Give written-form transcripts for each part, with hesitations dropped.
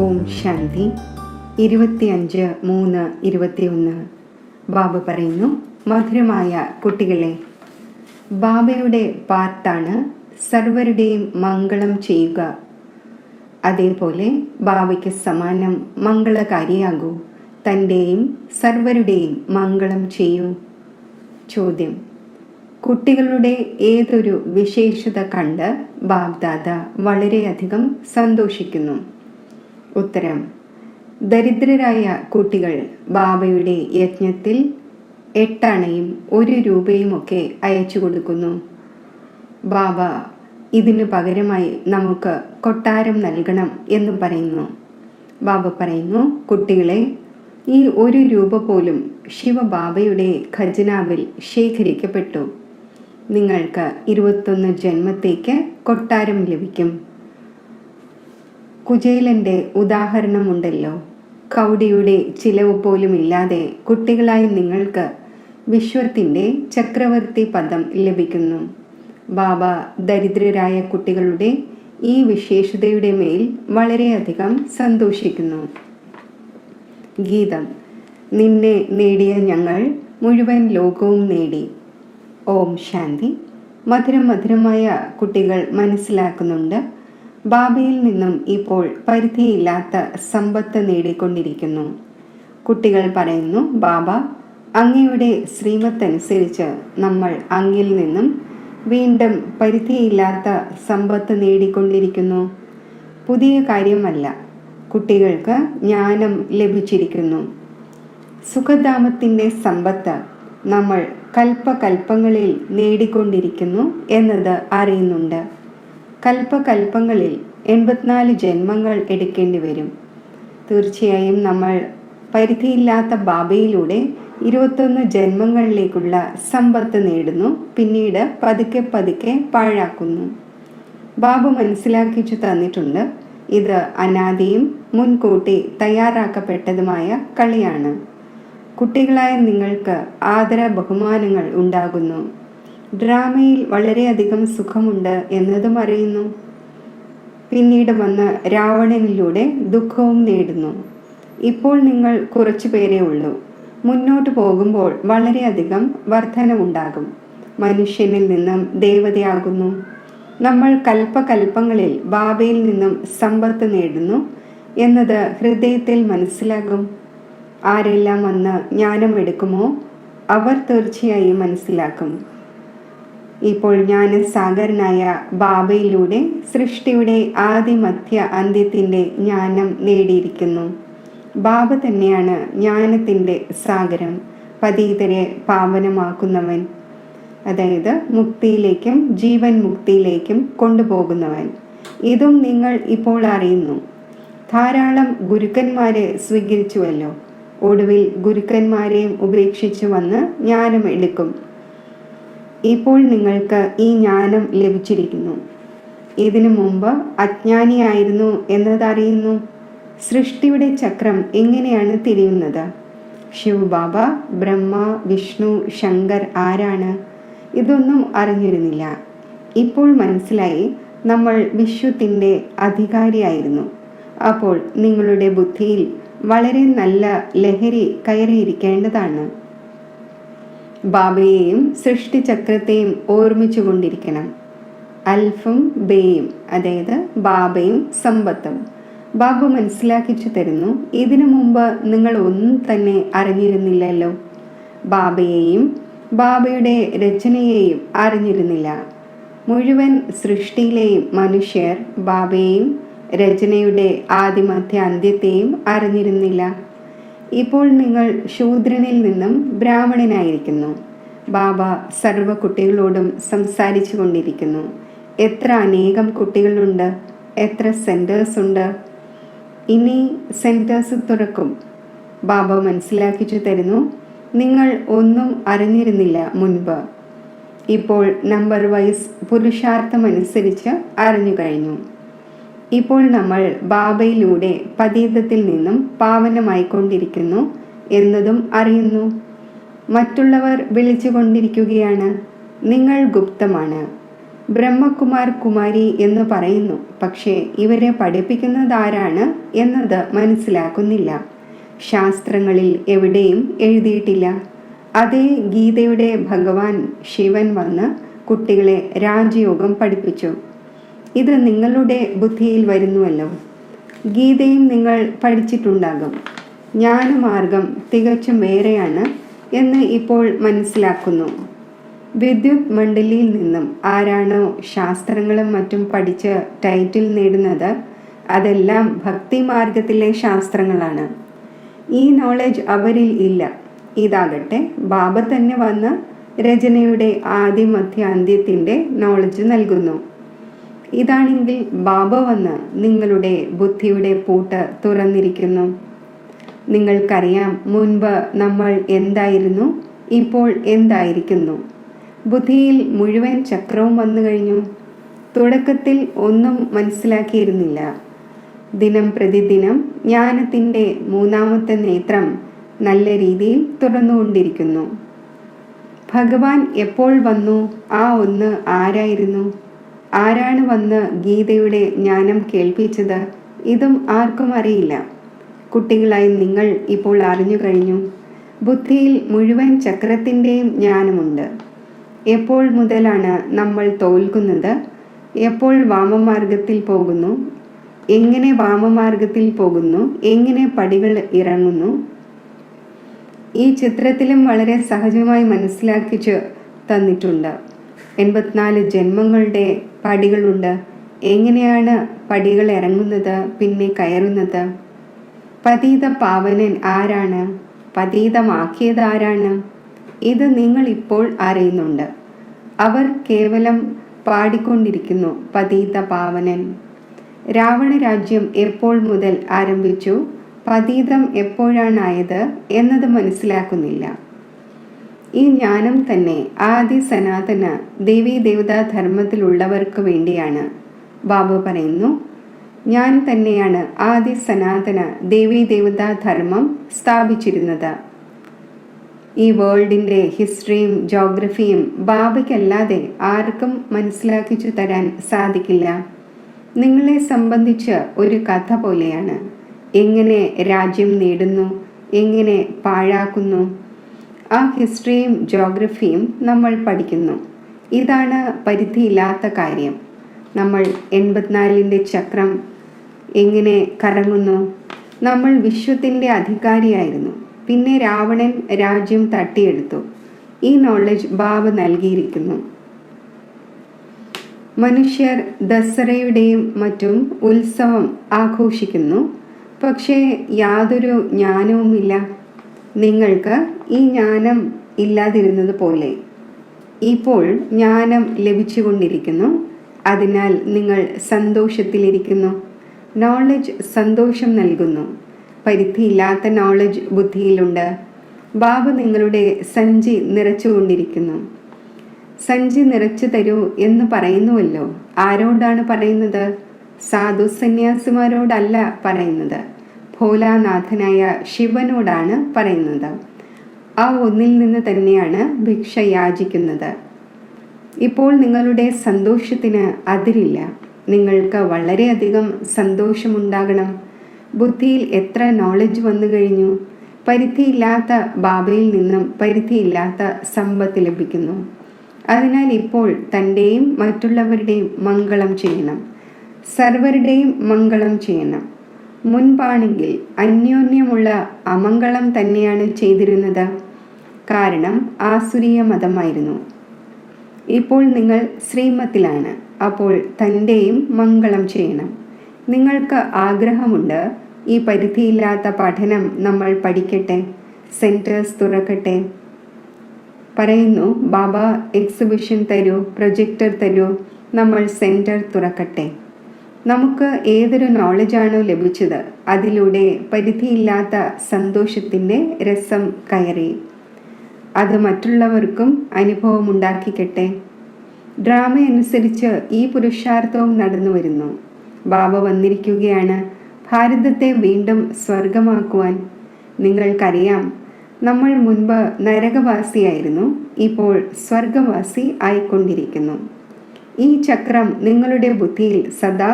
ഓം ശാന്തി. 25/3/21 ബാബ പറയുന്നു, മധുരമായ കുട്ടികളെ, ബാബയുടെ പാർട്ടാണ് സർവരുടെയും മംഗളം ചെയ്യുക. അതേപോലെ ബാബയ്ക്ക് സമാനം മംഗളകാരിയാകൂ, തൻ്റെയും സർവരുടെയും മംഗളം ചെയ്യൂ. ചോദ്യം: കുട്ടികളുടെ ഏതൊരു വിശേഷത കണ്ട് ബാബ്ദാദ വളരെയധികം സന്തോഷിക്കുന്നു? ഉത്തരം: ദരിദ്രരായ കുട്ടികൾ ബാബയുടെ യജ്ഞത്തിൽ 8 അണയും 1 രൂപയുമൊക്കെ അയച്ചു കൊടുക്കുന്നു. ബാബ ഇതിനു പകരമായി നമുക്ക് കൊട്ടാരം നൽകണം എന്ന് പറയുന്നു. ബാബ പറയുന്നു, കുട്ടികളെ, ഈ 1 രൂപ പോലും ശിവബാബയുടെ ഖജനാവിൽ ശേഖരിക്കപ്പെട്ടു. നിങ്ങൾക്ക് 21 ജന്മത്തേക്ക് കൊട്ടാരം ലഭിക്കും. കുചേലന്റെ ഉദാഹരണമുണ്ടല്ലോ. കൗടിയുടെ ചിലവ് പോലും ഇല്ലാതെ കുട്ടികളായി നിങ്ങൾക്ക് വിശ്വത്തിന്റെ ചക്രവർത്തി പദം ലഭിക്കുന്നു. ബാബ ദരിദ്രരായ കുട്ടികളുടെ ഈ വിശേഷതയുടെ മേൽ വളരെയധികം സന്തോഷിക്കുന്നു. ഗീതം: നിന്നെ നേടിയ ഞങ്ങൾ മുഴുവൻ ലോകവും നേടി. ഓം ശാന്തി. മധുരമായ കുട്ടികൾ മനസ്സിലാക്കുന്നുണ്ട്, ബാബയിൽ നിന്നും ഇപ്പോൾ പരിധിയില്ലാത്ത സമ്പത്ത് നേടിക്കൊണ്ടിരിക്കുന്നു. കുട്ടികൾ പറയുന്നു, ബാബ, അങ്ങയുടെ ശ്രീമത്തനുസരിച്ച് നമ്മൾ അങ്ങിൽ നിന്നും വീണ്ടും പരിധിയില്ലാത്ത സമ്പത്ത് നേടിക്കൊണ്ടിരിക്കുന്നു. പുതിയ കാര്യമല്ല, കുട്ടികൾക്ക് ജ്ഞാനം ലഭിച്ചിരിക്കുന്നു. സുഖധാമത്തിൻ്റെ സമ്പത്ത് നമ്മൾ കൽപ്പകൽപ്പങ്ങളിൽ നേടിക്കൊണ്ടിരിക്കുന്നു എന്നത് അറിയുന്നുണ്ട്. കൽപ്പകൽപ്പങ്ങളിൽ 84 ജന്മങ്ങൾ എടുക്കേണ്ടി വരും. തീർച്ചയായും നമ്മൾ പരിധിയില്ലാത്ത ബാബയിലൂടെ 21 ജന്മങ്ങളിലേക്കുള്ള സമ്പത്ത് നേടുന്നു, പിന്നീട് പതുക്കെ പതുക്കെ പാഴാക്കുന്നു. ബാബ മനസ്സിലാക്കിച്ചു തന്നിട്ടുണ്ട്, ഇത് അനാദിയും മുൻകൂട്ടി തയ്യാറാക്കപ്പെട്ടതുമായ കളിയാണ്. കുട്ടികളായ നിങ്ങൾക്ക് ആദര ബഹുമാനങ്ങൾ ഉണ്ടാകുന്നു. ഡ്രാമയിൽ വളരെയധികം സുഖമുണ്ട് എന്നതും അറിയുന്നു. പിന്നീട് വന്ന് രാവണനിലൂടെ ദുഃഖവും നേടുന്നു. ഇപ്പോൾ നിങ്ങൾ കുറച്ചു പേരേ ഉള്ളൂ. മുന്നോട്ട് പോകുമ്പോൾ വളരെയധികം വർധനവുണ്ടാകും. മനുഷ്യനിൽ നിന്നും ദേവതയാകുന്നു. നമ്മൾ കൽപ്പകൽപ്പങ്ങളിൽ ബാബയിൽ നിന്നും സമ്പത്ത് നേടുന്നു എന്നത് ഹൃദയത്തിൽ മനസ്സിലാകും. ആരെല്ലാം വന്ന് ജ്ഞാനമെടുക്കുമോ അവർ തീർച്ചയായും മനസ്സിലാക്കും. ഇപ്പോൾ ജ്ഞാനസാഗരനായ ബാബയിലൂടെ സൃഷ്ടിയുടെ ആദി മധ്യ അന്ത്യത്തിൻ്റെ ജ്ഞാനം നേടിയിരിക്കുന്നു. ബാബ തന്നെയാണ് ജ്ഞാനത്തിൻ്റെ സാഗരം, പതീതരെ പാവനമാക്കുന്നവൻ, അതായത് മുക്തിയിലേക്കും ജീവൻ മുക്തിയിലേക്കും കൊണ്ടുപോകുന്നവൻ. ഇതും നിങ്ങൾ ഇപ്പോൾ അറിയുന്നു. ധാരാളം ഗുരുക്കന്മാരെ സ്വീകരിച്ചുവല്ലോ. ഒടുവിൽ ഗുരുക്കന്മാരെയും ഉപേക്ഷിച്ചു വന്ന് ജ്ഞാനം എടുക്കും. ഇപ്പോൾ നിങ്ങൾക്ക് ഈ ജ്ഞാനം ലഭിച്ചിരിക്കുന്നു. ഇതിനു മുമ്പ് അജ്ഞാനിയായിരുന്നു എന്നതറിയുന്നു. സൃഷ്ടിയുടെ ചക്രം എങ്ങനെയാണ് തിരിയുന്നത്? ശിവബാബ, ബ്രഹ്മ, വിഷ്ണു, ശങ്കർ ആരാണ്? ഇതൊന്നും അറിഞ്ഞിരുന്നില്ല. ഇപ്പോൾ മനസ്സിലായി, നമ്മൾ വിശ്വത്തിൻ്റെ അധികാരിയായിരുന്നു. അപ്പോൾ നിങ്ങളുടെ ബുദ്ധിയിൽ വളരെ നല്ല ലഹരി കയറിയിരിക്കേണ്ടതാണ്. ബാബയെയും സൃഷ്ടിചക്രത്തെയും ഓർമ്മിച്ചു കൊണ്ടിരിക്കണം. അൽഫും ബേയും, അതായത് ബാബയും സമ്പത്തും. ബാബ മനസ്സിലാക്കിച്ചു തരുന്നു, ഇതിനു മുമ്പ് നിങ്ങൾ ഒന്നും തന്നെ അറിഞ്ഞിരുന്നില്ലല്ലോ. ബാബയെയും ബാബയുടെ രചനയെയും അറിഞ്ഞിരുന്നില്ല. മുഴുവൻ സൃഷ്ടിയിലെയും മനുഷ്യർ ബാബയെയും രചനയുടെ ആദിമധ്യ അന്ത്യത്തെയും അറിഞ്ഞിരുന്നില്ല. ഇപ്പോൾ നിങ്ങൾ ശൂദ്രനിൽ നിന്നും ബ്രാഹ്മണനായിരിക്കുന്നു. ബാബ സർവ്വ കുട്ടികളോടും സംസാരിച്ചു കൊണ്ടിരിക്കുന്നു. എത്ര അനേകം കുട്ടികളുണ്ട്, എത്ര സെൻറ്റേഴ്സ് ഉണ്ട്. ഇനി സെൻറ്റേഴ്സ് തുറക്കും. ബാബ മനസ്സിലാക്കിച്ചു തരുന്നു, നിങ്ങൾ ഒന്നും അറിഞ്ഞിരുന്നില്ല മുൻപ്. ഇപ്പോൾ നമ്പർ വൈസ് പുരുഷാർത്ഥമനുസരിച്ച് അറിഞ്ഞു കഴിഞ്ഞു. ഇപ്പോൾ നമ്മൾ ബാബയിലൂടെ പതീതത്തിൽ നിന്നും ബ്രഹ്മകുമാർ കുമാരി എന്ന് പറയുന്നു. പക്ഷേ ഇവരെ പഠിപ്പിക്കുന്നതാരാണ് എന്നത് മനസ്സിലാക്കുന്നില്ല. ശാസ്ത്രങ്ങളിൽ എവിടെയും എഴുതിയിട്ടില്ല. അതേ ഗീതയുടെ ഭഗവാൻ ശിവൻ വന്ന് കുട്ടികളെ രാജയോഗം പഠിപ്പിച്ചു. ഇത് നിങ്ങളുടെ ബുദ്ധിയിൽ വരുന്നുവല്ലോ. ഗീതയും നിങ്ങൾ പഠിച്ചിട്ടുണ്ടാകും. ജ്ഞാനമാർഗം തികച്ചും വേറെയാണ് എന്ന് ഇപ്പോൾ മനസ്സിലാക്കുന്നു. വിദ്യുത് മണ്ഡലിയിൽ നിന്നും ആരാണോ ശാസ്ത്രങ്ങളും മറ്റും പഠിച്ച് ടൈറ്റിൽ നേടുന്നത്, അതെല്ലാം ഭക്തി മാർഗത്തിലെ ശാസ്ത്രങ്ങളാണ്. ഈ നോളജ് അവരിൽ ഇല്ല. ഇതാകട്ടെ ബാബ തന്നെ വന്ന് രചനയുടെ ആദ്യ മധ്യ അന്ത്യത്തിൻ്റെ നോളജ് നൽകുന്നു. ഇതാണെങ്കിൽ ബാബ വന്ന് നിങ്ങളുടെ ബുദ്ധിയുടെ പൂട്ട് തുറന്നിരിക്കുന്നു. നിങ്ങൾക്കറിയാം, മുൻപ് നമ്മൾ എന്തായിരുന്നു, ഇപ്പോൾ എന്തായിരിക്കുന്നു. ബുദ്ധിയിൽ മുഴുവൻ ചക്രവും വന്നു കഴിഞ്ഞു. തുടക്കത്തിൽ ഒന്നും മനസ്സിലാക്കിയിരുന്നില്ല. ദിനം പ്രതിദിനം ജ്ഞാനത്തിൻ്റെ മൂന്നാമത്തെ നേത്രം നല്ല രീതിയിൽ തുറന്നുകൊണ്ടിരിക്കുന്നു. ഭഗവാൻ എപ്പോൾ വന്നു? ആ ഒന്ന് ആരായിരുന്നു? ആരാണ് വന്ന് ഗീതയുടെ ജ്ഞാനം കേൾപ്പിച്ചത്? ഇതും ആർക്കും അറിയില്ല. കുട്ടികളായി നിങ്ങൾ ഇപ്പോൾ അറിഞ്ഞു കഴിഞ്ഞു. ബുദ്ധിയിൽ മുഴുവൻ ചക്രത്തിൻ്റെയും ജ്ഞാനമുണ്ട്. എപ്പോൾ മുതലാണ് നമ്മൾ തോൽക്കുന്നത്? എപ്പോൾ വാമമാർഗത്തിൽ പോകുന്നു? എങ്ങനെ വാമമാർഗത്തിൽ പോകുന്നു? എങ്ങനെ പടികൾ ഇറങ്ങുന്നു? ഈ ചിത്രത്തിലും വളരെ സഹജമായി മനസ്സിലാക്കിച്ച് തന്നിട്ടുണ്ട്. 84 ജന്മങ്ങളുടെ പടികളുണ്ട്. എങ്ങനെയാണ് പടികൾ ഇറങ്ങുന്നത്, പിന്നെ കയറുന്നത്? പതീത പാവനൻ ആരാണ്? പതീതമാക്കിയത് ആരാണ്? ഇത് നിങ്ങൾ ഇപ്പോൾ അറിയുന്നുണ്ട്. അവർ കേവലം പാടിക്കൊണ്ടിരിക്കുന്നു പതീത പാവനൻ. രാവണ രാജ്യം എപ്പോൾ മുതൽ ആരംഭിച്ചു, പതീതം എപ്പോഴാണായത് എന്നത് മനസ്സിലാക്കുന്നില്ല. ഈ ജ്ഞാനം തന്നെ ആദി സനാതന ദേവീ ദേവതാ ധർമ്മത്തിലുള്ളവർക്ക് വേണ്ടിയാണ്. ബാബു പറയുന്നു, ഞാൻ തന്നെയാണ് ആദി സനാതന ദേവീ ദേവതാ ധർമ്മം സ്ഥാപിച്ചിരുന്നത്. ഈ വേൾഡിൻ്റെ ഹിസ്റ്ററിയും ജോഗ്രഫിയും ബാബയ്ക്കല്ലാതെ ആർക്കും മനസ്സിലാക്കിച്ചു തരാൻ സാധിക്കില്ല. നിങ്ങളെ സംബന്ധിച്ച് ഒരു കഥ പോലെയാണ്. എങ്ങനെ രാജ്യം നേടുന്നു, എങ്ങനെ പാഴാക്കുന്നു, ആ ഹിസ്റ്ററിയും ജോഗ്രഫിയും നമ്മൾ പഠിക്കുന്നു. ഇതാണ് പരിധിയില്ലാത്ത കാര്യം. നമ്മൾ 84ൻ്റെ ചക്രം എങ്ങനെ കറങ്ങുന്നു. നമ്മൾ വിശ്വത്തിൻ്റെ അധികാരിയായിരുന്നു. പിന്നെ രാവണൻ രാജ്യം തട്ടിയെടുത്തു. ഈ നോളജ് ബാബ നൽകിയിരിക്കുന്നു. മനുഷ്യർ ദസറയുടെയും മറ്റും ഉത്സവം ആഘോഷിക്കുന്നു. പക്ഷേ യാതൊരു ജ്ഞാനവുമില്ല. നിങ്ങൾക്ക് ഈ ജ്ഞാനം ഇല്ലാതിരുന്നത് പോലെ ഇപ്പോൾ ജ്ഞാനം ലഭിച്ചുകൊണ്ടിരിക്കുന്നു. അതിനാൽ നിങ്ങൾ സന്തോഷത്തിലിരിക്കുന്നു. നോളജ് സന്തോഷം നൽകുന്നു. പരിധിയില്ലാത്ത നോളജ് ബുദ്ധിയിലുണ്ട്. ബാബ നിങ്ങളുടെ സഞ്ചി നിറച്ചുകൊണ്ടിരിക്കുന്നു. സഞ്ചി നിറച്ചു തരൂ എന്ന് പറയുന്നുവല്ലോ. ആരോടാണ് പറയുന്നത്? സാധു സന്യാസിമാരോടല്ല പറയുന്നത്. ഭോലാനാഥനായ ശിവനോടാണ് പറയുന്നത്. ആ ഒന്നിൽ നിന്ന് തന്നെയാണ് ഭിക്ഷ യാചിക്കുന്നത്. ഇപ്പോൾ നിങ്ങളുടെ സന്തോഷത്തിന് അതിരില്ല. നിങ്ങൾക്ക് വളരെയധികം സന്തോഷമുണ്ടാകണം. ബുദ്ധിയിൽ എത്ര നോളജ് വന്നു കഴിഞ്ഞു. പരിധിയില്ലാത്ത ബാബയിൽ നിന്നും പരിധിയില്ലാത്ത സമ്പത്ത് ലഭിക്കുന്നു. അതിനാൽ ഇപ്പോൾ തൻ്റെയും മറ്റുള്ളവരുടെയും മംഗളം ചെയ്യണം. സർവരുടെയും മംഗളം ചെയ്യണം. മുൻപാണെങ്കിൽ അന്യോന്യമുള്ള അമംഗളം തന്നെയാണ് ചെയ്തിരുന്നത്. കാരണം ആസുരീയ മതമായിരുന്നു. ഇപ്പോൾ നിങ്ങൾ ശ്രീമത്തിലാണ്. അപ്പോൾ തൻ്റെയും മംഗളം ചെയ്യണം. നിങ്ങൾക്ക് ആഗ്രഹമുണ്ട്, ഈ പരിധിയില്ലാത്ത പഠനം നമ്മൾ പഠിക്കട്ടെ, സെൻറ്റേഴ്സ് തുറക്കട്ടെ. പറയുന്നു, ബാബ എക്സിബിഷൻ തരൂ, പ്രൊജക്ടർ തരൂ, നമ്മൾ സെൻറ്റർ തുറക്കട്ടെ. നമുക്ക് ഏതൊരു നോളജാണോ ലഭിച്ചത് അതിലൂടെ പരിധിയില്ലാത്ത സന്തോഷത്തിൻ്റെ രസം കയറി. അത് മറ്റുള്ളവർക്കും അനുഭവമുണ്ടാക്കിക്കട്ടെ. ഡ്രാമ അനുസരിച്ച് ഈ പുരുഷാർത്ഥവും നടന്നു വരുന്നു. ബാബ വന്നിരിക്കുകയാണ് ഭാരതത്തെ വീണ്ടും സ്വർഗമാക്കുവാൻ. നിങ്ങൾക്കറിയാം, നമ്മൾ മുൻപ് നരകവാസിയായിരുന്നു, ഇപ്പോൾ സ്വർഗവാസി ആയിക്കൊണ്ടിരിക്കുന്നു. ഈ ചക്രം നിങ്ങളുടെ ബുദ്ധിയിൽ സദാ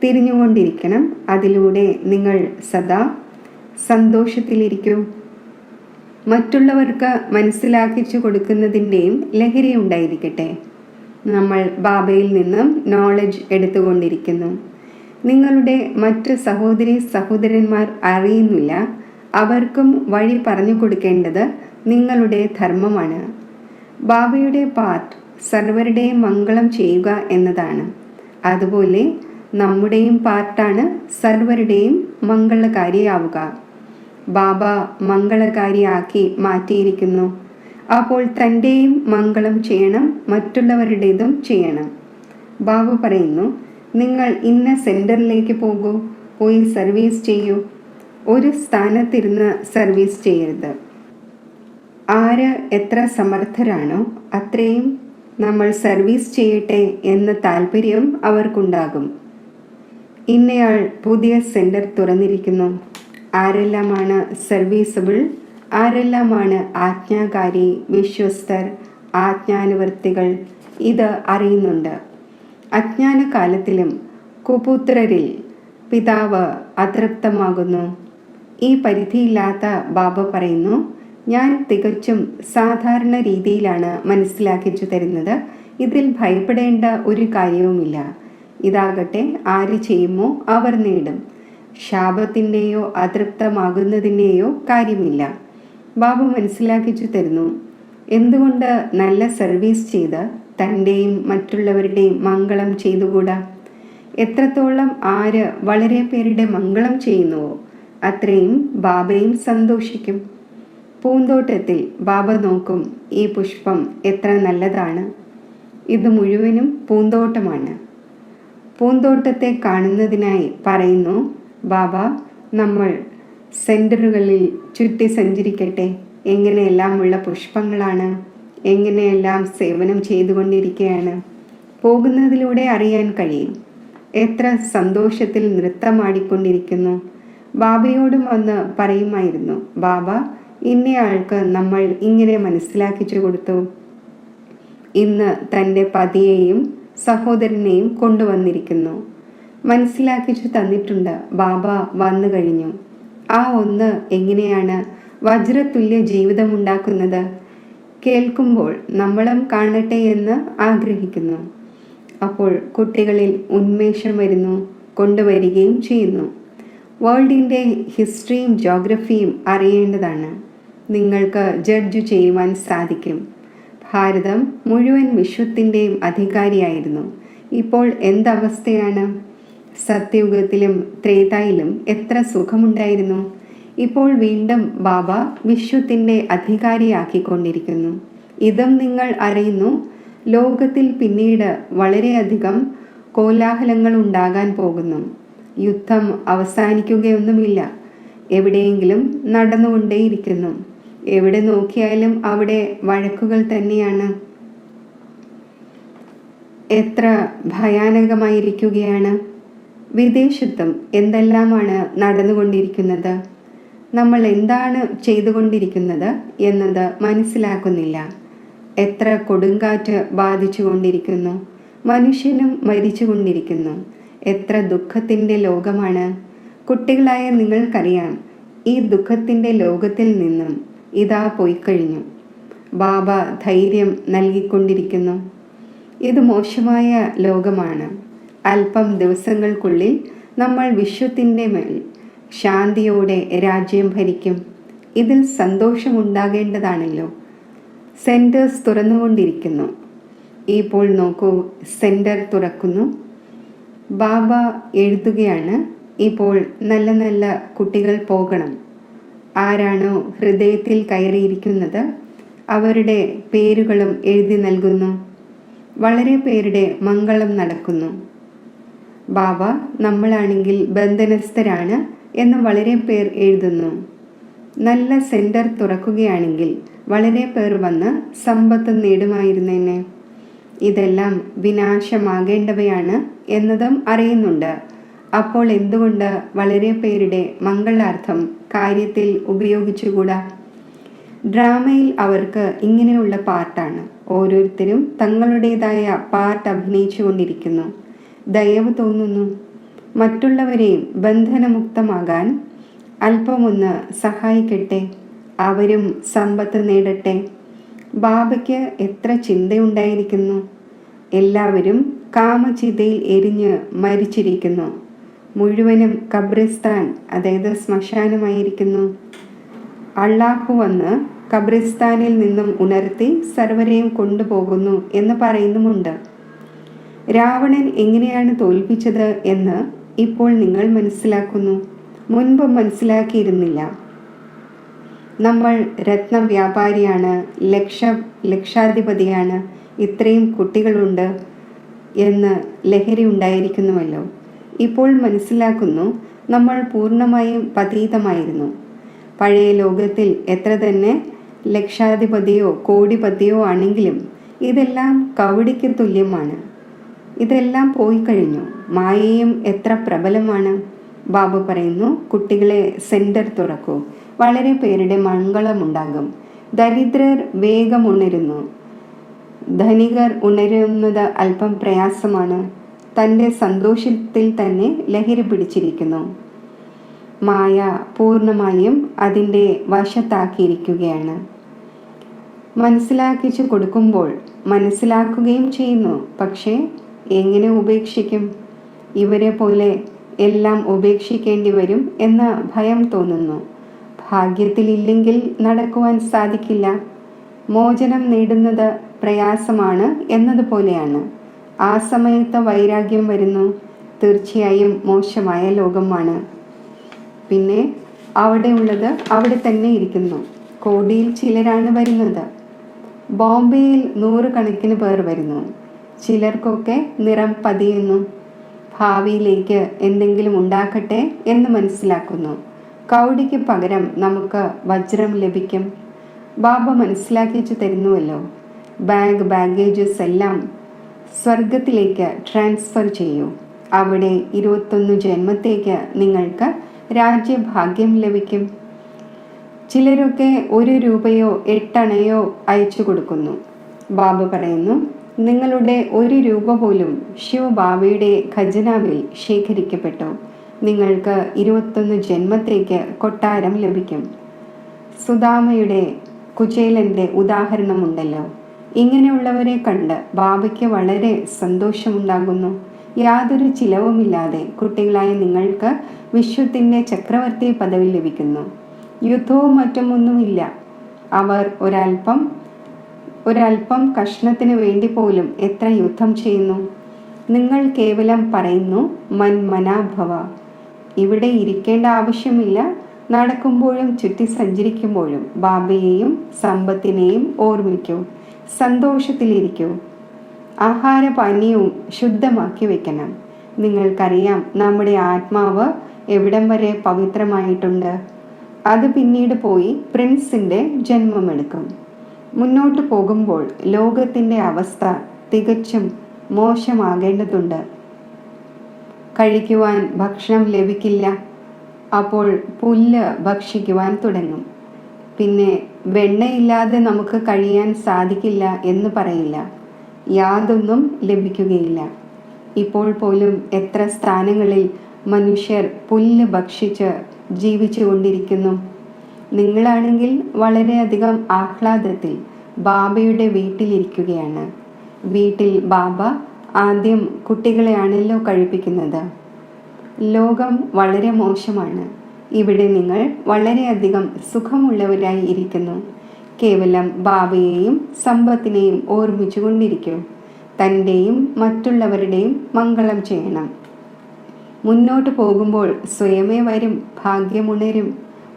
തിരിഞ്ഞുകൊണ്ടിരിക്കണം. അതിലൂടെ നിങ്ങൾ സദാ സന്തോഷത്തിലിരിക്കൂ. മറ്റുള്ളവർക്ക് മനസ്സിലാക്കിച്ചു കൊടുക്കുന്നതിൻ്റെയും ലഹരി ഉണ്ടായിരിക്കട്ടെ. നമ്മൾ ബാബയിൽ നിന്നും നോളജ് എടുത്തുകൊണ്ടിരിക്കുന്നു. നിങ്ങളുടെ മറ്റ് സഹോദരി സഹോദരന്മാർ അറിയുന്നില്ല. അവർക്കും വഴി പറഞ്ഞു കൊടുക്കേണ്ടത് നിങ്ങളുടെ ധർമ്മമാണ്. ബാബയുടെ പാർട്ട് സർവരുടെയും മംഗളം ചെയ്യുക എന്നതാണ്. അതുപോലെ നമ്മുടെയും പാർട്ടാണ് സർവരുടെയും മംഗളകാരിയാവുക. ബാബ മംഗളകാരിയാക്കി മാറ്റിയിരിക്കുന്നു. അപ്പോൾ തൻ്റെയും മംഗളം ചെയ്യണം, മറ്റുള്ളവരുടേതും ചെയ്യണം. ബാബ പറയുന്നു, നിങ്ങൾ ഇന്ന സെൻറ്ററിലേക്ക് പോകൂ, പോയി സർവീസ് ചെയ്യൂ. ഒരു സ്ഥാനത്തിരുന്ന് സർവീസ് ചെയ്യരുത്. ആര് എത്ര സമർത്ഥരാണോ അത്രയും നമ്മൾ സർവീസ് ചെയ്യട്ടെ എന്ന താല്പര്യം അവർക്കുണ്ടാകും. ഇന്നയാൾ പുതിയ സെൻറ്റർ തുറന്നിരിക്കുന്നു. ആരെല്ലാമാണ് സർവീസബിൾ, ആരെല്ലാമാണ് ആജ്ഞാകാരി, വിശ്വസ്തർ, ആജ്ഞാനുവർത്തികൾ, ഇത് അറിയുന്നുണ്ട്. അജ്ഞാനകാലത്തിലും കുപുത്രരിൽ പിതാവ് അതൃപ്തമാകുന്നു. ഈ പരിധിയില്ലാത്ത ബാബ പറയുന്നു, ഞാൻ തികച്ചും സാധാരണ രീതിയിലാണ് മനസ്സിലാക്കിച്ചു തരുന്നത്. ഇതിൽ ഭയപ്പെടേണ്ട ഒരു കാര്യവുമില്ല. ഇതാകട്ടെ ആര് ചെയ്യുമോ അവർ നേടും. ശാപത്തിൻ്റെയോ അതൃപ്തമാകുന്നതിൻ്റെയോ കാര്യമില്ല. ബാബ മനസ്സിലാക്കിച്ചു തരുന്നു, എന്തുകൊണ്ട് നല്ല സർവീസ് ചെയ്ത് തൻ്റെയും മറ്റുള്ളവരുടെയും മംഗളം ചെയ്തുകൂടാ. എത്രത്തോളം ആര് വളരെ പേരുടെ മംഗളം ചെയ്യുന്നുവോ അത്രയും ബാബയും സന്തോഷിക്കും. പൂന്തോട്ടത്തിൽ ബാബ നോക്കും, ഈ പുഷ്പം എത്ര നല്ലതാണ്. ഇത് മുഴുവനും പൂന്തോട്ടമാണ്. പൂന്തോട്ടത്തെ കാണുന്നതിനായി പറയുന്നു, ബാബ നമ്മൾ സെൻറ്ററുകളിൽ ചുറ്റി സഞ്ചരിക്കട്ടെ. എങ്ങനെയെല്ലാമുള്ള പുഷ്പങ്ങളാണ്, എങ്ങനെയെല്ലാം സേവനം ചെയ്തുകൊണ്ടിരിക്കുകയാണ്. പോകുന്നതിലൂടെ അറിയാൻ കഴിയും എത്ര സന്തോഷത്തിൽ നൃത്തമാടിക്കൊണ്ടിരിക്കുന്നു. ബാബയോടും വന്ന് പറയുമായിരുന്നു, ബാബ ഇന്നയാൾക്ക് നമ്മൾ ഇങ്ങനെ മനസ്സിലാക്കിച്ചു കൊടുത്തു. ഇന്ന് തൻ്റെ പതിയെയും സഹോദരനെയും കൊണ്ടുവന്നിരിക്കുന്നു. മനസ്സിലാക്കിച്ചു തന്നിട്ടുണ്ട്. ബാബ വന്നു കഴിഞ്ഞു. ആ ഒന്ന് എങ്ങനെയാണ് വജ്രതുല്യ ജീവിതമുണ്ടാക്കുന്നത്? കേൾക്കുമ്പോൾ നമ്മളും കാണട്ടെ എന്ന് ആഗ്രഹിക്കുന്നു. അപ്പോൾ കുട്ടികളിൽ ഉന്മേഷം വരുന്നു, കൊണ്ടുവരികയും ചെയ്യുന്നു. വേൾഡിൻ്റെ ഹിസ്റ്ററിയും ജോഗ്രഫിയും അറിയേണ്ടതാണ്. നിങ്ങൾക്ക് ജഡ്ജ് ചെയ്യുവാൻ സാധിക്കും. ഭാരതം മുഴുവൻ വിശ്വത്തിൻ്റെയും അധികാരിയായിരുന്നു. ഇപ്പോൾ എന്തവസ്ഥയാണ്? സത്യയുഗത്തിലും ത്രേതായിലും എത്ര സുഖമുണ്ടായിരുന്നു. ഇപ്പോൾ വീണ്ടും ബാബ വിശ്വത്തിൻ്റെ അധികാരിയാക്കിക്കൊണ്ടിരിക്കുന്നു. ഇതും നിങ്ങൾ അറിയുന്നു. ലോകത്തിൽ പിന്നീട് വളരെയധികം കോലാഹലങ്ങൾ ഉണ്ടാകാൻ പോകുന്നു. യുദ്ധം അവസാനിക്കുകയൊന്നുമില്ല. എവിടെയെങ്കിലും നടന്നുകൊണ്ടേയിരിക്കുന്നു. എവിടെ നോക്കിയാലും അവിടെ വഴക്കുകൾ തന്നെയാണ്. എത്ര ഭയാനകമായിരിക്കുകയാണ്. വിദേശത്തും എന്തെല്ലാമാണ് നടന്നുകൊണ്ടിരിക്കുന്നത്. നമ്മൾ എന്താണ് ചെയ്തുകൊണ്ടിരിക്കുന്നത് എന്നത് മനസ്സിലാക്കുന്നില്ല. എത്ര കൊടുങ്കാറ്റ് ബാധിച്ചു കൊണ്ടിരിക്കുന്നു. മനുഷ്യനും മരിച്ചു കൊണ്ടിരിക്കുന്നു. എത്ര ദുഃഖത്തിൻ്റെ ലോകമാണ്. കുട്ടികളായ നിങ്ങൾക്കറിയാം, ഈ ദുഃഖത്തിൻ്റെ ലോകത്തിൽ നിന്നും ഇതാ പോയിക്കഴിഞ്ഞു. ബാബ ധൈര്യം നൽകിക്കൊണ്ടിരിക്കുന്നു. ഇത് മോശമായ ലോകമാണ്. അല്പം ദിവസങ്ങൾക്കുള്ളിൽ നമ്മൾ വിശ്വത്തിൻ്റെ മേൽ ശാന്തിയോടെ രാജ്യം ഭരിക്കും. ഇതിൽ സന്തോഷമുണ്ടാകേണ്ടതാണല്ലോ. സെൻറ്റേഴ്സ് തുറന്നുകൊണ്ടിരിക്കുന്നു. ഇപ്പോൾ നോക്കൂ, സെൻറ്റർ തുറക്കുന്നു. ബാബ എഴുതുകയാണ്, ഇപ്പോൾ നല്ല നല്ല കുട്ടികൾ പോകണം. ആരാണോ ഹൃദയത്തിൽ കയറിയിരിക്കുന്നത് അവരുടെ പേരുകളും എഴുതി നൽകുന്നു. വളരെ പേരുടെ മംഗളം നടക്കുന്നു. ബാബ നമ്മളാണെങ്കിൽ ബന്ധനസ്ഥരാണ് എന്ന് വളരെ പേർ എഴുതുന്നു. നല്ല സെൻറ്റർ തുറക്കുകയാണെങ്കിൽ വളരെ പേർ വന്ന് സമ്പത്ത് നേടുമായിരുന്നേനെ. ഇതെല്ലാം വിനാശമാകേണ്ടവയാണ് എന്നതും അറിയുന്നുണ്ട്. അപ്പോൾ എന്തുകൊണ്ട് വളരെ പേരുടെ മംഗളാർത്ഥം കാര്യത്തിൽ ഉപയോഗിച്ചുകൂടാ? ഡ്രാമയിൽ അവർക്ക് ഇങ്ങനെയുള്ള പാർട്ടാണ്. ഓരോരുത്തരും തങ്ങളുടേതായ പാർട്ട് അഭിനയിച്ചു കൊണ്ടിരിക്കുന്നു. ദയവ് തോന്നുന്നു. മറ്റുള്ളവരെയും ബന്ധനമുക്തമാകാൻ അല്പമൊന്ന് സഹായിക്കട്ടെ. അവരും സമ്പത്ത് നേടട്ടെ. ബാബയ്ക്ക് എത്ര ചിന്തയുണ്ടായിരിക്കുന്നു. എല്ലാവരും കാമചിതയിൽ എരിഞ്ഞ് മരിച്ചിരിക്കുന്നു. മുഴുവനും ഖബ്രിസ്ഥാൻ, അതായത് ശ്മശാനമായിരിക്കുന്നു. അള്ളാഹു വന്ന് ഖബ്രിസ്ഥാനിൽ നിന്നും ഉണർത്തി സർവരെയും കൊണ്ടുപോകുന്നു എന്ന് പറയുന്നുമുണ്ട്. രാവണൻ എങ്ങനെയാണ് തോൽപ്പിച്ചത് എന്ന് ഇപ്പോൾ നിങ്ങൾ മനസ്സിലാക്കുന്നു. മുൻപ് മനസ്സിലാക്കിയിരുന്നില്ല. നമ്മൾ രത്നവ്യാപാരിയാണ്, ലക്ഷാധിപതിയാണ്, ഇത്രയും കുട്ടികളുണ്ട് എന്ന് ലഹരി ഉണ്ടായിരിക്കുന്നുവല്ലോ. ഇപ്പോൾ മനസ്സിലാക്കുന്നു നമ്മൾ പൂർണ്ണമായും പതീതമായിരുന്നു. പഴയ ലോകത്തിൽ എത്ര തന്നെ ലക്ഷാധിപതിയോ കോടിപതിയോ ആണെങ്കിലും ഇതെല്ലാം കവടിക്ക് തുല്യമാണ്. ഇതെല്ലാം പോയി കഴിഞ്ഞു. മായയും എത്ര പ്രബലമാണ്. ബാബ പറയുന്നു, കുട്ടികളെ സെന്റർ തുറക്കൂ. വളരെ പേരുടെ മംഗളമുണ്ടാകും. ദരിദ്രർ വേഗം ഉണരുന്നു. ധനികർ ഉണരുന്നത് അല്പം പ്രയാസമാണ്. തൻ്റെ സന്തോഷത്തിൽ തന്നെ ലഹരി പിടിച്ചിരിക്കുന്നു. മായ പൂർണ്ണമായും അതിൻ്റെ വശത്താക്കിയിരിക്കുകയാണ്. മനസ്സിലാക്കിച്ചു കൊടുക്കുമ്പോൾ മനസ്സിലാക്കുകയും ചെയ്യുന്നു. പക്ഷേ എങ്ങനെ ഉപേക്ഷിക്കും? ഇവരെ പോലെ എല്ലാം ഉപേക്ഷിക്കേണ്ടി വരും എന്ന ഭയം തോന്നുന്നു. ഭാഗ്യത്തിലില്ലെങ്കിൽ നടക്കുവാൻ സാധിക്കില്ല. മോചനം നേടുന്നത് പ്രയാസമാണ് എന്നതുപോലെയാണ്. ആ സമയത്ത് വൈരാഗ്യം വരുന്നു. തീർച്ചയായും മോശമായ ലോകമാണ്. പിന്നെ അവിടെ ഉള്ളത് അവിടെ തന്നെ ഇരിക്കുന്നു. കോടിയിൽ ചിലരാണ് വരുന്നത്. ബോംബെയിൽ 100 കണക്കിന് പേർ വരുന്നു. ചിലർക്കൊക്കെ നിറം പതിയുന്നു. ഭാവിയിലേക്ക് എന്തെങ്കിലും ഉണ്ടാക്കട്ടെ എന്ന് മനസ്സിലാക്കുന്നു. കൗടിക്ക് പകരം നമുക്ക് വജ്രം ലഭിക്കും. ബാബ മനസ്സിലാക്കിച്ചു തരുന്നുവല്ലോ. ബാഗേജസ് എല്ലാം സ്വർഗത്തിലേക്ക് ട്രാൻസ്ഫർ ചെയ്യൂ. അവിടെ 21 ജന്മത്തേക്ക് നിങ്ങൾക്ക് രാജ്യഭാഗ്യം ലഭിക്കും. ചിലരൊക്കെ 1 രൂപയോ 8 അണയോ അയച്ചു കൊടുക്കുന്നു. ബാബ പറയുന്നു, നിങ്ങളുടെ 1 രൂപ പോലും ശിവബാബയുടെ ഖജനാവിൽ ശേഖരിക്കപ്പെട്ടു. നിങ്ങൾക്ക് 21 ജന്മത്തേക്ക് കൊട്ടാരം ലഭിക്കും. സുദാമയുടെ കുചേലൻ്റെ ഉദാഹരണമുണ്ടല്ലോ. ഇങ്ങനെയുള്ളവരെ കണ്ട് ബാബയ്ക്ക് വളരെ സന്തോഷമുണ്ടാകുന്നു. യാതൊരു ചിലവുമില്ലാതെ കുട്ടികളായ നിങ്ങൾക്ക് വിശ്വത്തിൻ്റെ ചക്രവർത്തി പദവി ലഭിക്കുന്നു. യുദ്ധവും മറ്റുമൊന്നുമില്ല. അവർ ഒരൽപ്പം കഷ്ണത്തിന് വേണ്ടി പോലും എത്ര യുദ്ധം ചെയ്യുന്നു. നിങ്ങൾ കേവലം പറയുന്നു മന്മനാഭവ. ഇവിടെ ഇരിക്കേണ്ട ആവശ്യമില്ല. നടക്കുമ്പോഴും ചുറ്റി സഞ്ചരിക്കുമ്പോഴും ബാബയെയും സമ്പത്തിനെയും ഓർമ്മിക്കൂ. സന്തോഷത്തിലിരിക്കൂ. ആഹാരപാനീയവും ശുദ്ധമാക്കി വെക്കണം. നിങ്ങൾക്കറിയാം നമ്മുടെ ആത്മാവ് എവിടം വരെ പവിത്രമായിട്ടുണ്ട്. അത് പിന്നീട് പോയി പ്രിൻസിൻ്റെ ജന്മമെടുക്കും. മുന്നോട്ട് പോകുമ്പോൾ ലോകത്തിൻ്റെ അവസ്ഥ തികച്ചും മോശമാകേണ്ടതുണ്ട്. കഴിക്കുവാൻ ഭക്ഷണം ലഭിക്കില്ല. അപ്പോൾ പുല്ല് ഭക്ഷിക്കുവാൻ തുടങ്ങും. പിന്നെ വെണ്ണയില്ലാതെ നമുക്ക് കഴിയാൻ സാധിക്കില്ല എന്ന് പറയില്ല. യാതൊന്നും ലഭിക്കുകയില്ല. ഇപ്പോൾ പോലും എത്ര സ്ഥാനങ്ങളിൽ മനുഷ്യർ പുല്ല് ഭക്ഷിച്ച് ജീവിച്ചു കൊണ്ടിരിക്കുന്നു. നിങ്ങളാണെങ്കിൽ വളരെയധികം ആഹ്ലാദത്തിൽ ബാബയുടെ വീട്ടിലിരിക്കുകയാണ്. വീട്ടിൽ ബാബ ആദ്യം കുട്ടികളെയാണല്ലോ കഴിപ്പിക്കുന്നത്. ലോകം വളരെ മോശമാണ്. ഇവിടെ നിങ്ങൾ വളരെയധികം സുഖമുള്ളവരായി ഇരിക്കുന്നു. കേവലം ബാബയെയും സമ്പത്തിനെയും ഓർമ്മിച്ചു കൊണ്ടിരിക്കൂ. തൻ്റെയും മറ്റുള്ളവരുടെയും മംഗളം ചെയ്യണം. മുന്നോട്ട് പോകുമ്പോൾ സ്വയമേ വരും.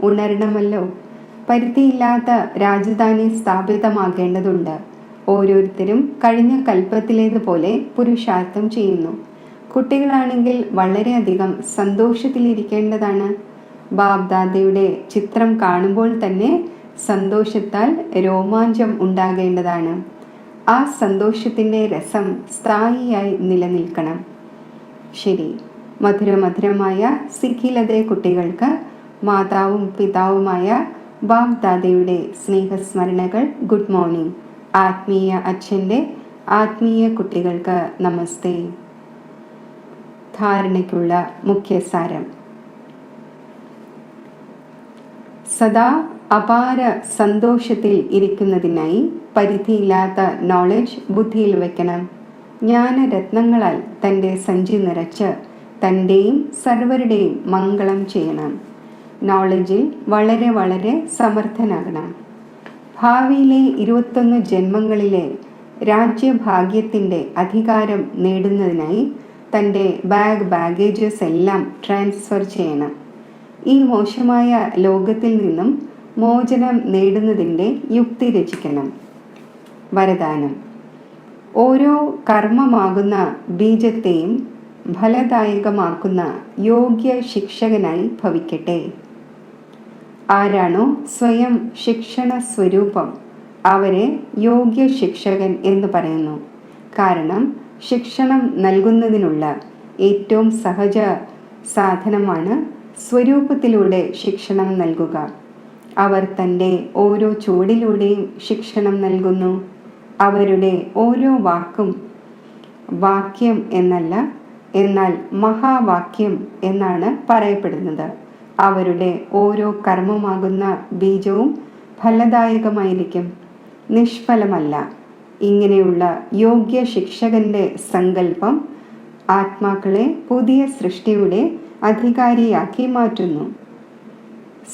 ഉണരണമല്ലോ. പരിധിയില്ലാത്ത രാജധാനി സ്ഥാപിതമാകേണ്ടതുണ്ട്. ഓരോരുത്തരും കഴിഞ്ഞ കൽപ്പത്തിലേതുപോലെ പുരുഷാർത്ഥം ചെയ്യുന്നു. കുട്ടികളാണെങ്കിൽ വളരെയധികം സന്തോഷത്തിലിരിക്കേണ്ടതാണ്. ബാബ്ദാദയുടെ ചിത്രം കാണുമ്പോൾ തന്നെ സന്തോഷത്താൽ രോമാഞ്ചം ഉണ്ടാകേണ്ടതാണ്. ആ സന്തോഷത്തിൻ്റെ രസം സ്ഥായിയായി നിലനിൽക്കണം. ശരി, മധുരമധുരമായ സിഖിലതെ കുട്ടികൾക്ക് മാതാവും പിതാവുമായ വാഗ്ദാതയുടെ സ്നേഹസ്മരണകൾ. Good morning. ആത്മീയ അച്ഛൻ്റെ ആത്മീയ കുട്ടികൾക്ക് നമസ്തേ. ധാരണയ്ക്കുള്ള മുഖ്യസാരം. സദാ അപാര സന്തോഷത്തിൽ ഇരിക്കുന്നതിനായി പരിധിയില്ലാത്ത നോളജ് ബുദ്ധിയിൽ വയ്ക്കണം. ജ്ഞാനരത്നങ്ങളാൽ തൻ്റെ സഞ്ചി നിറച്ച് തൻ്റെയും സർവരുടെയും മംഗളം ചെയ്യണം. നോളജിൽ വളരെ വളരെ സമർത്ഥനാകണം. ഭാവിയിലെ 21 ജന്മങ്ങളിലെ രാജ്യഭാഗ്യത്തിൻ്റെ അധികാരം നേടുന്നതിനായി തൻ്റെ ബാഗേജസ് എല്ലാം ട്രാൻസ്ഫർ ചെയ്യണം. ഈ മോശമായ ലോകത്തിൽ നിന്നും മോചനം നേടുന്നതിൻ്റെ യുക്തി രചിക്കണം. വരദാനം. ഓരോ കർമ്മമാകുന്ന ബീജത്തെയും ഫലദായകമാക്കുന്ന യോഗ്യ ശിക്ഷകനായി ഭവിക്കട്ടെ. ആരാണോ സ്വയം ശിക്ഷണ സ്വരൂപം അവരെ യോഗ്യ ശിക്ഷകൻ എന്ന് പറയുന്നു. കാരണം ശിക്ഷണം നൽകുന്നതിനുള്ള ഏറ്റവും സഹജ സാധനമാണ് സ്വരൂപത്തിലൂടെ ശിക്ഷണം നൽകുക. അവർ തൻ്റെ ഓരോ ചുവടിലൂടെയും ശിക്ഷണം നൽകുന്നു. അവരുടെ ഓരോ വാക്കും വാക്യം എന്നല്ല, എന്നാൽ മഹാവാക്യം എന്നാണ് പറയപ്പെടുന്നത്. അവരുടെ ഓരോ കർമ്മമാകുന്ന ബീജവും ഫലദായകമായിരിക്കും, നിഷ്ഫലമല്ല. ഇങ്ങനെയുള്ള യോഗ്യ ശിക്ഷകന്റെ സങ്കല്പം ആത്മാക്കളെ പുതിയ സൃഷ്ടിയുടെ അധികാരിയാക്കി മാറ്റുന്നു.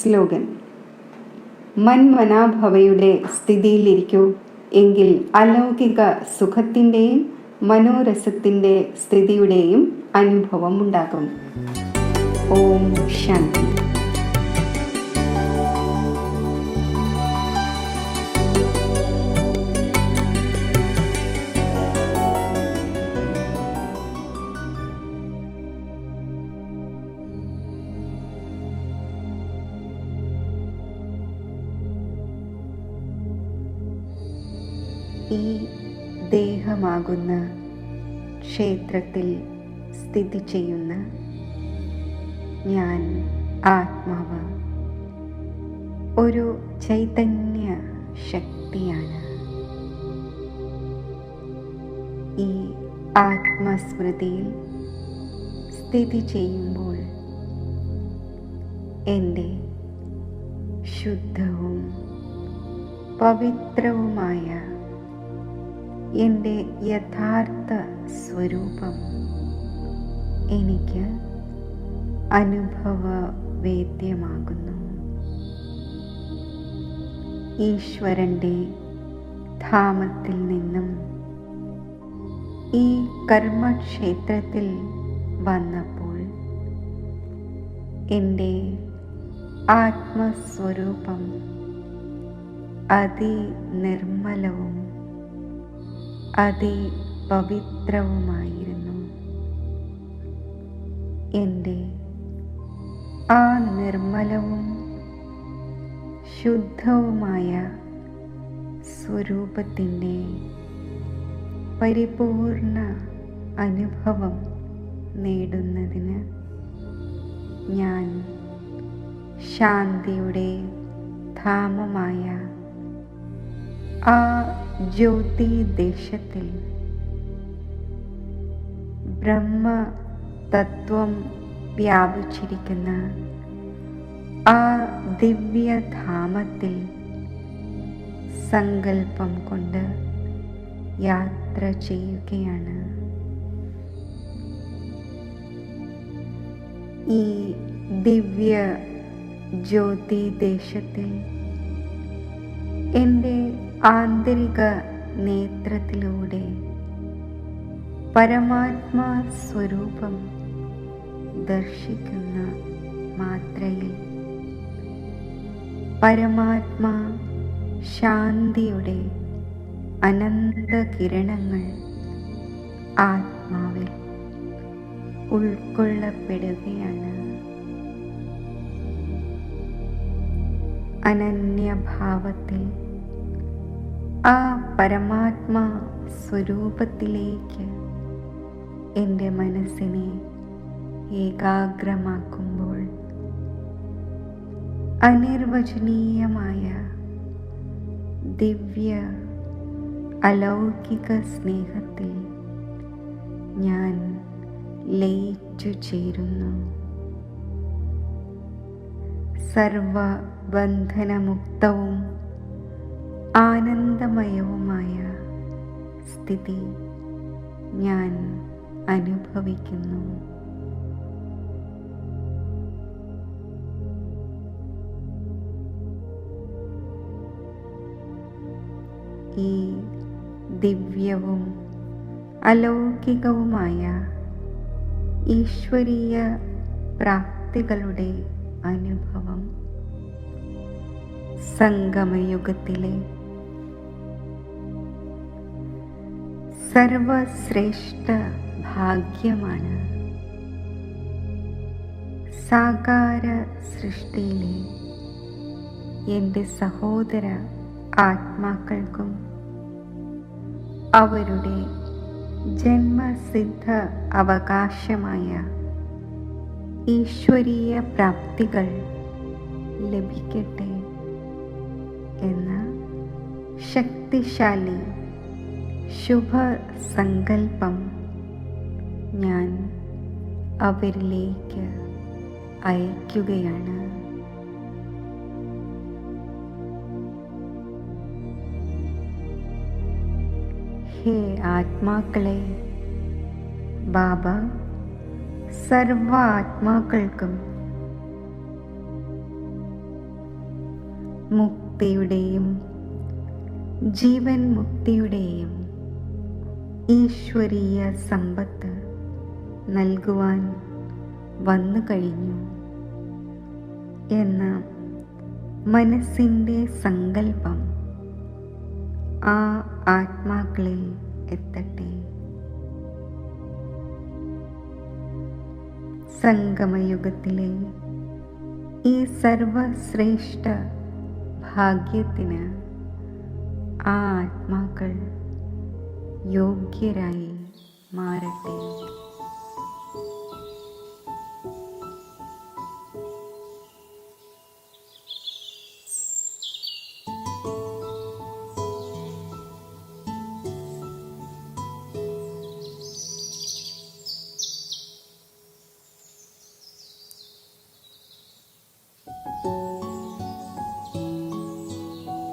സ്ലോഗൻ. മന്മനാഭവയുടെ സ്ഥിതിയിലിരിക്കൂ, എങ്കിൽ അലൗകിക സുഖത്തിൻ്റെയും മനോരസത്തിൻ്റെ സ്ഥിതിയുടെയും അനുഭവം ഉണ്ടാകും. ഓം ശാന്തി. ഈ ദേഹമാകുന്ന ക്ഷേത്രത്തിൽ സ്ഥിതി ചെയ്യുന്ന ഞാൻ ആത്മാവ് ഒരു ചൈതന്യ ശക്തിയാണ്. ഈ ആത്മസ്മൃതിയിൽ സ്ഥിതി ചെയ്യുമ്പോൾ എൻ്റെ ശുദ്ധവും പവിത്രവുമായ എൻ്റെ യഥാർത്ഥ സ്വരൂപം എനിക്ക് അനുഭവവേദ്യമാകുന്നു. ഈശ്വരൻ്റെ ധാമത്തിൽ നിന്നും ഈ കർമ്മക്ഷേത്രത്തിൽ വന്നപ്പോൾ എൻ്റെ ആത്മസ്വരൂപം അതിനിർമ്മലവും അതിപവിത്രവുമായിരുന്നു. എൻ്റെ ആ നിർമ്മലവും ശുദ്ധവുമായ സ്വരൂപത്തിൻ്റെ പരിപൂർണ അനുഭവം നേടുന്നതിന് ഞാൻ ശാന്തിയുടെ ധാമമായ ആ ജ്യോതിദേശത്തിൽ ബ്രഹ്മതത്വം വ്യാപിച്ചിരിക്കുന്ന ആ ദിവ്യധാമത്തിൽ സങ്കല്പം കൊണ്ട് യാത്ര ചെയ്യുകയാണ്. ഈ ദിവ്യ ജ്യോതിദേശത്തിൽ എൻ്റെ ആന്തരിക നേത്രത്തിലൂടെ പരമാത്മാ സ്വരൂപം ദർശിക്കുന്ന മാത്രയിൽ പരമാത്മാ ശാന്തിയുടെ അനന്ത കിരണങ്ങൾ ആത്മാവിൽ ഉൾക്കൊള്ളപ്പെടുകയാണ്. അനന്യഭാവത്തിൽ ആ പരമാത്മാ സ്വരൂപത്തിലേക്ക് എൻ്റെ മനസ്സിനെ ഏകാഗ്രമാക്കുമ്പോൾ അനിർവചനീയമായ ദിവ്യ അലൗകിക സ്നേഹത്തിൽ ഞാൻ ലയിച്ചു ചേരുന്നു. സർവബന്ധനമുക്തവും ആനന്ദമയവുമായ സ്ഥിതി ഞാൻ അനുഭവിക്കുന്നു. ഈ ദിവ്യവും അലൗകികവുമായ ഈശ്വരീയ പ്രാപ്തികളുടെ അനുഭവം സംഗമയുഗത്തിലെ സർവശ്രേഷ്ഠ ഭാഗ്യമാണ്. സാകാര സൃഷ്ടിയിലെ എൻ്റെ സഹോദര ആത്മാക്കൾക്കും അവരുടെ ജന്മസിദ്ധ അവകാശമായ ഈശ്വരീയ പ്രാപ്തികൾ ലഭിക്കട്ടെ എന്ന ശക്തിശാലി ശുഭസങ്കൽപ്പം ഞാൻ അവരിലേക്ക് അയയ്ക്കുകയാണ്. ഹേ ആത്മാക്കളെ, ബാബ സർവ ആത്മാക്കൾക്കും മുക്തിയുടെയും ജീവൻ മുക്തിയുടെയും ഈശ്വരീയ സമ്പത്ത് നൽകുവാൻ വന്നു കഴിഞ്ഞു എന്ന മനസ്സിൻ്റെ സങ്കല്പം ആ ആത്മാക്കളിൽ എത്തട്ടെ. സംഗമയുഗത്തിലെ ഈ സർവശ്രേഷ്ഠ ഭാഗ്യത്തിന് ആ ആത്മാക്കൾ യോഗ്യരായി മാറട്ടെ.